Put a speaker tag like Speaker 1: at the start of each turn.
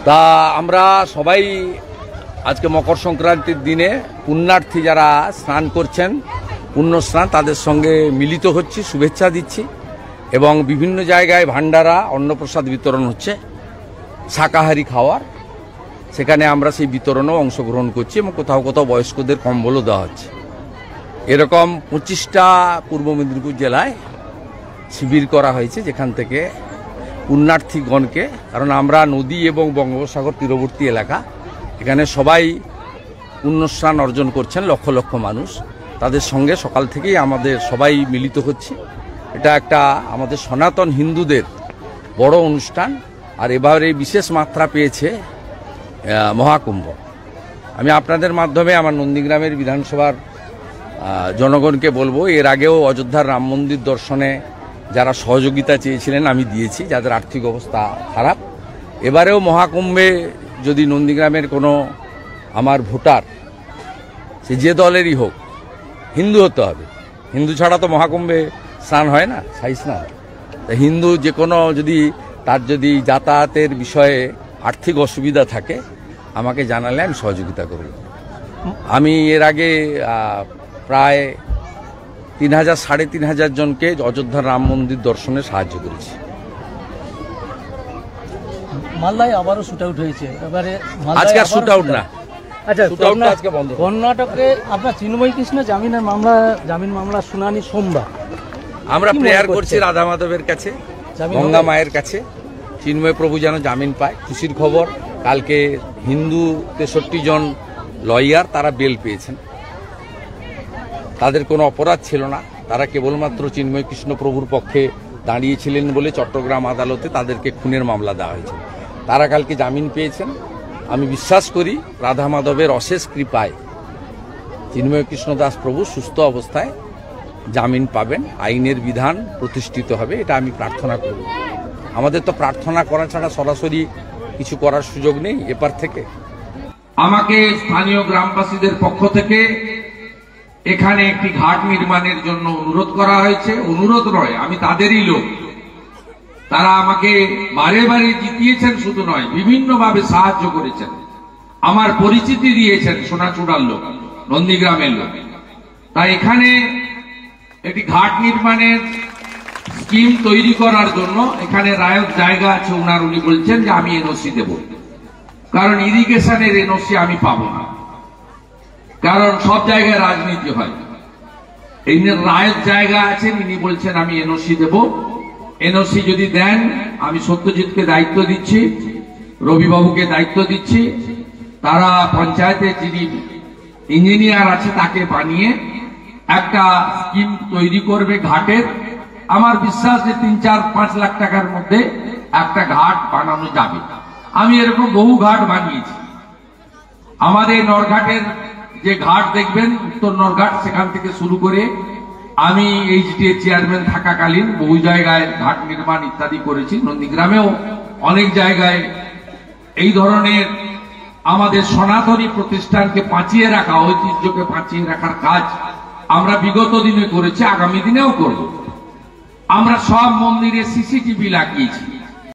Speaker 1: তা আমরা সবাই আজকে মকর সংক্রান্তির দিনে পুণ্যার্থী যারা স্নান করছেন, পুণ্য স্নান, তাদের সঙ্গে মিলিত হচ্ছি, শুভেচ্ছা দিচ্ছি এবং বিভিন্ন জায়গায় ভান্ডারা অন্নপ্রসাদ বিতরণ হচ্ছে শাকাহারী খাওয়ার, সেখানে আমরা সেই বিতরণেও অংশগ্রহণ করছি এবং কোথাও কোথাও বয়স্কদের কম্বলও দেওয়া হচ্ছে। এরকম 25টা পূর্ব মেদিনীপুর জেলায় শিবির করা হয়েছে, যেখান থেকে পুণ্যার্থীগণকে, কারণ আমরা নদী এবং বঙ্গোপসাগর তীরবর্তী এলাকা, এখানে সবাই পুণ্যস্নান অর্জন করছেন, লক্ষ লক্ষ মানুষ, তাদের সঙ্গে সকাল থেকেই আমাদের সবাই মিলিত হচ্ছে। এটা একটা আমাদের সনাতন হিন্দুদের বড় অনুষ্ঠান, আর এবারে বিশেষ মাত্রা পেয়েছে মহাকুম্ভ। আমি আপনাদের মাধ্যমে আমার নন্দীগ্রামের বিধানসভার জনগণকে বলবো, এর আগেও অযোধ্যার রাম মন্দির দর্শনে যারা সহযোগিতা চেয়েছিলেন আমি দিয়েছি, যাদের আর্থিক অবস্থা খারাপ। এবারেও মহাকুম্ভে যদি নন্দীগ্রামের কোনো আমার ভোটার, সে যে দলেরই হোক, হিন্দু হতে হবে, হিন্দু ছাড়া তো মহাকুম্ভে স্নান হয় না, সাই স্নান। হিন্দু যে কোনো, যদি তার যদি যাতায়াতের বিষয়ে আর্থিক অসুবিধা থাকে আমাকে জানালে আমি সহযোগিতা করব। আমি এর আগে প্রায় 3,000-3,500 জনকে অযোধ্যার রাম মন্দির দর্শনে সাহায্য করেছি।
Speaker 2: মালদায় আবারও শুট আউট হয়েছে, এবারে
Speaker 1: আজকে শুট আউট না।
Speaker 2: আচ্ছা, কর্ণাটকে আপনার চিন্ময় কৃষ্ণ জামিন মামলা শুনানি সোমবার।
Speaker 1: আমরা প্রেয়ার করছি রাধা মাধবের কাছে, গঙ্গা মায়ের কাছে, চিন্ময় প্রভু যেন জামিন পায়। খুশির খবর, কালকে হিন্দু 63 জন লয়ার তারা বেল পেয়েছেন। তাদের কোনো অপরাধ ছিল না, তারা কেবলমাত্র চিন্ময় কৃষ্ণ প্রভুর পক্ষে দাঁড়িয়েছিলেন বলে চট্টগ্রাম আদালতে তাদেরকে খুনের মামলা দেওয়া হয়েছে। তারা কালকে জামিন পেয়েছেন। আমি বিশ্বাস করি রাধা মাধবের অশেষ কৃপায় চিন্ময় কৃষ্ণ দাস প্রভু সুস্থ অবস্থায় জামিন পাবেন, আইনের বিধান প্রতিষ্ঠিত হবে, এটা আমি প্রার্থনা করব। আমাদের তো প্রার্থনা করা ছাড়া সরাসরি কিছু করার সুযোগ নেই এপার থেকে।
Speaker 3: আমাকে স্থানীয় গ্রামবাসীদের পক্ষ থেকে এখানে একটি ঘাট নির্মাণের জন্য অনুরোধ করা হয়েছে। অনুরোধ নয়, আমি তাদেরই লোক। তারা আমাকে বারে বারে জিতিয়েছেন, শুধু নয় বিভিন্নভাবে সাহায্য করেছেন, আমার পরিচিতি দিয়েছেন, সোনাচূড়ার লোক, নন্দীগ্রামের লোক। তাই এখানে একটি ঘাট নির্মাণের স্কিম তৈরি করার জন্য এখানে রায়ত জায়গা আছে, উনি বলছেন যে আমি এনওসি দেব, কারণ ইরিগেশনের এনওসি আমি পাবো না, কারণ সব জায়গায় রাজনীতি হয়। এই রায়ত জায়গা আছেন, ইনি বলছেন আমি এনওসি দেব। এনওসি যদি দেন, আমি সত্যজিৎকে দায়িত্ব দিচ্ছি, রবিবাবুকে দায়িত্ব দিচ্ছি, তারা পঞ্চায়েতে যিনি ইঞ্জিনিয়ার আছে তাকে বানিয়ে একটা স্কিম তৈরি করবে ঘাটের। আমার বিশ্বাস যে 3-4-5 লাখ টাকার মধ্যে একটা ঘাট বানানো যাবে। আমি এরকম বহু ঘাট বানিয়েছি। আমাদের নরঘাটের যে ঘাট দেখবেন, উত্তর নরঘাট, সেখান থেকে শুরু করে আমি এইচডিএ চেয়ারম্যান থাকাকালীন বহু জায়গায় ঘাট নির্মাণ ইত্যাদি করেছি। নন্দীগ্রামেও অনেক জায়গায় এই ধরনের আমাদের সনাতনী প্রতিষ্ঠানকে বাঁচিয়ে রাখা, ঐতিহ্যকে বাঁচিয়ে রাখার কাজ আমরা বিগত দিনে করেছি, আগামী দিনেও করব। আমরা সব মন্দিরে সিসিটিভি লাগিয়েছি।